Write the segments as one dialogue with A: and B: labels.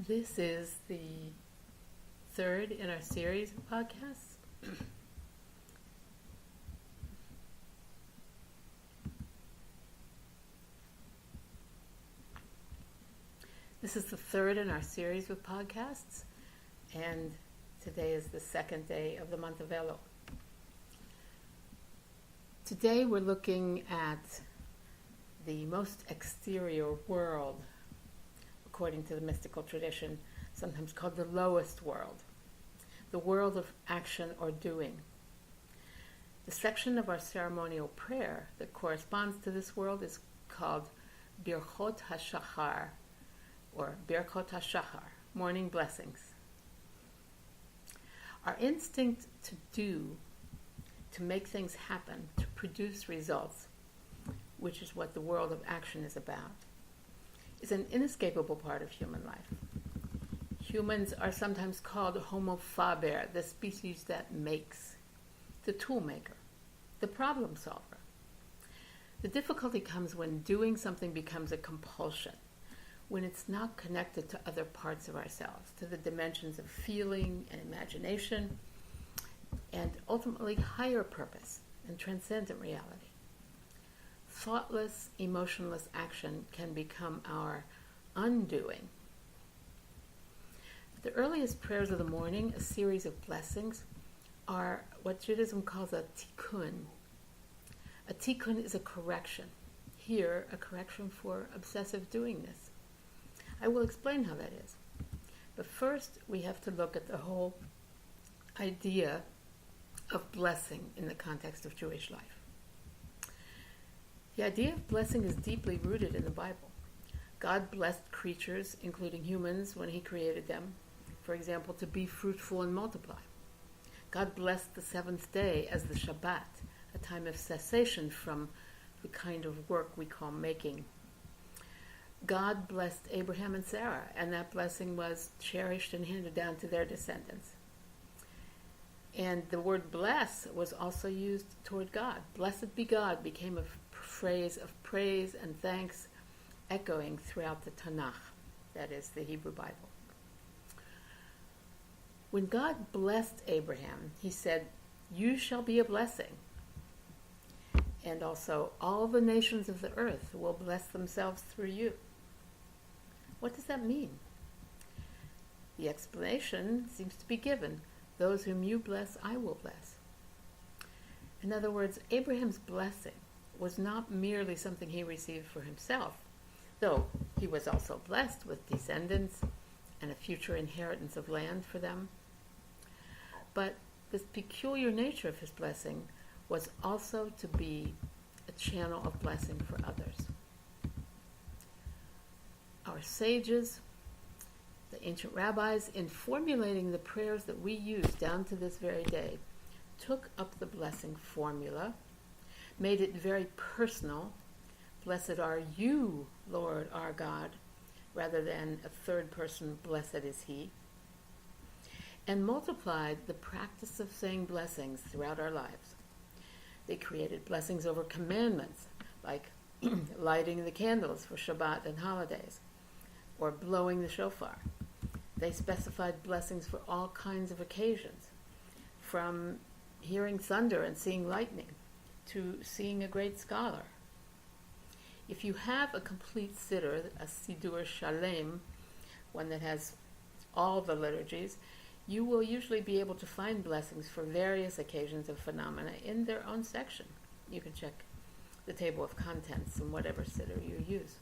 A: This is the third in our series of podcasts. This is the third in our series of podcasts, and today is the second day of the month of Elul. Today we're looking at the most exterior world, according to the mystical tradition, sometimes called the lowest world, the world of action or doing. The section of our ceremonial prayer that corresponds to this world is called Birchot HaShachar, or Birchot HaShachar, morning blessings. Our instinct to do, to make things happen, to produce results, which is what the world of action is about, is an inescapable part of human life. Humans are sometimes called Homo faber, the species that makes, the tool maker, the problem solver. The difficulty comes when doing something becomes a compulsion, when it's not connected to other parts of ourselves, to the dimensions of feeling and imagination, and ultimately higher purpose and transcendent reality. Thoughtless, emotionless action can become our undoing. The earliest prayers of the morning, a series of blessings, are what Judaism calls a tikkun. A tikkun is a correction. Here, a correction for obsessive doingness. I will explain how that is. But first, we have to look at the whole idea of blessing in the context of Jewish life. The idea of blessing is deeply rooted in the Bible. God blessed creatures, including humans, when he created them, for example, to be fruitful and multiply. God blessed the seventh day as the Shabbat, a time of cessation from the kind of work we call making. God blessed Abraham and Sarah, and that blessing was cherished and handed down to their descendants. And the word bless was also used toward God. Blessed be God became a phrase of praise and thanks echoing throughout the Tanakh, that is, the Hebrew Bible. When God blessed Abraham, he said, "You shall be a blessing." And also, all the nations of the earth will bless themselves through you. What does that mean? The explanation seems to be given. Those whom you bless, I will bless. In other words, Abraham's blessing was not merely something he received for himself, though he was also blessed with descendants and a future inheritance of land for them. But this peculiar nature of his blessing was also to be a channel of blessing for others. Our sages, the ancient rabbis, in formulating the prayers that we use down to this very day, took up the blessing formula, made it very personal. Blessed are you, Lord our God, rather than a third person, blessed is he, and multiplied the practice of saying blessings throughout our lives. They created blessings over commandments, like lighting the candles for Shabbat and holidays, or blowing the shofar. They specified blessings for all kinds of occasions, from hearing thunder and seeing lightning to seeing a great scholar. If you have a complete siddur, a Siddur Shalem, one that has all the liturgies, you will usually be able to find blessings for various occasions of phenomena in their own section. You can check the table of contents in whatever siddur you use.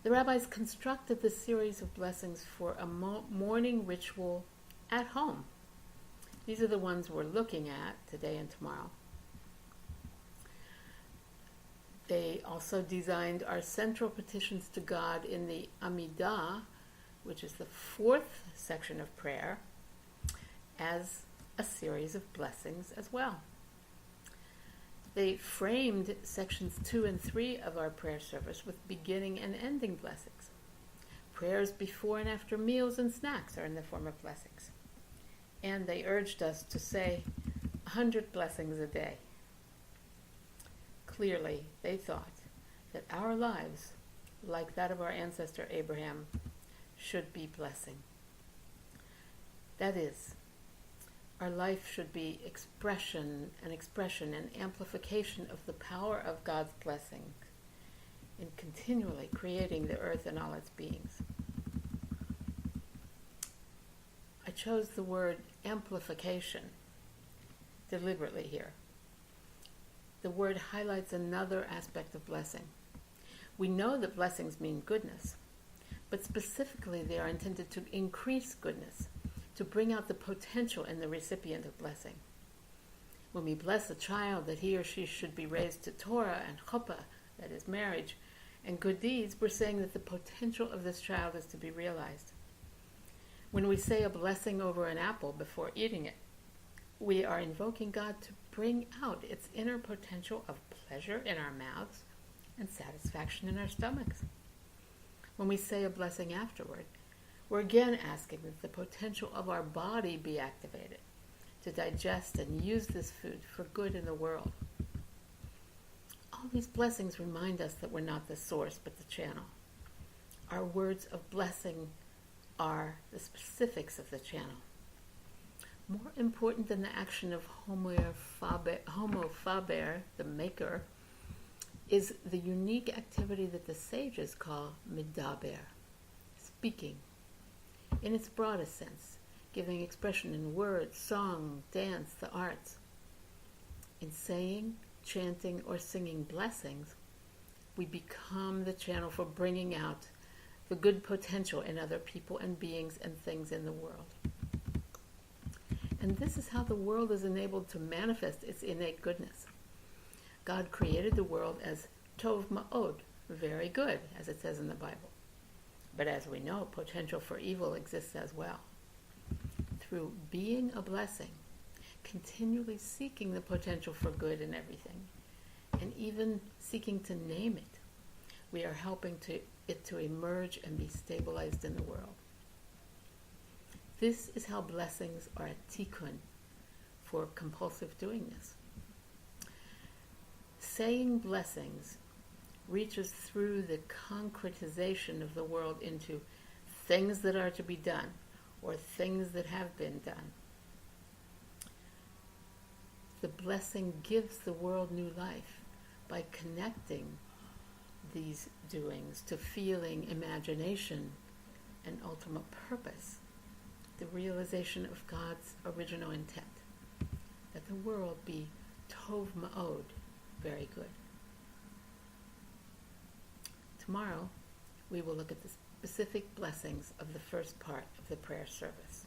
A: The rabbis constructed this series of blessings for a morning ritual at home. These are the ones we're looking at today and tomorrow. They also designed our central petitions to God in the Amidah, which is the fourth section of prayer, as a series of blessings as well. They framed sections 2 and 3 of our prayer service with beginning and ending blessings. Prayers before and after meals and snacks are in the form of blessings. And they urged us to say 100 blessings a day. Clearly, they thought that our lives like that of our ancestor Abraham, should be blessing. That is, our life should be expression and amplification of the power of God's blessing in continually creating the earth and all its beings. I chose the word amplification deliberately here. The word highlights another aspect of blessing. We know that blessings mean goodness, but specifically they are intended to increase goodness, to bring out the potential in the recipient of blessing. When we bless a child that he or she should be raised to Torah and chuppah, that is marriage, and good deeds, we're saying that the potential of this child is to be realized. When we say a blessing over an apple before eating it, we are invoking God to bring out its inner potential of pleasure in our mouths and satisfaction in our stomachs. When we say a blessing afterward, we're again asking that the potential of our body be activated to digest and use this food for good in the world. All these blessings remind us that we're not the source but the channel. Our words of blessing are the specifics of the channel. More important than the action of homo faber, the maker, is the unique activity that the sages call medaber, speaking, in its broadest sense, giving expression in words, song, dance, the arts. In saying, chanting, or singing blessings, we become the channel for bringing out the good potential in other people and beings and things in the world. And this is how the world is enabled to manifest its innate goodness. God created the world as tov ma'od, very good, as it says in the Bible. But as we know, potential for evil exists as well. Through being a blessing, continually seeking the potential for good in everything, and even seeking to name it, we are helping it to emerge and be stabilized in the world. This is how blessings are a tikkun for compulsive doingness. Saying blessings reaches through the concretization of the world into things that are to be done or things that have been done. The blessing gives the world new life by connecting these doings to feeling, imagination, and ultimate purpose, the realization of God's original intent, that the world be tov ma'od, very good. Tomorrow, we will look at the specific blessings of the first part of the prayer service.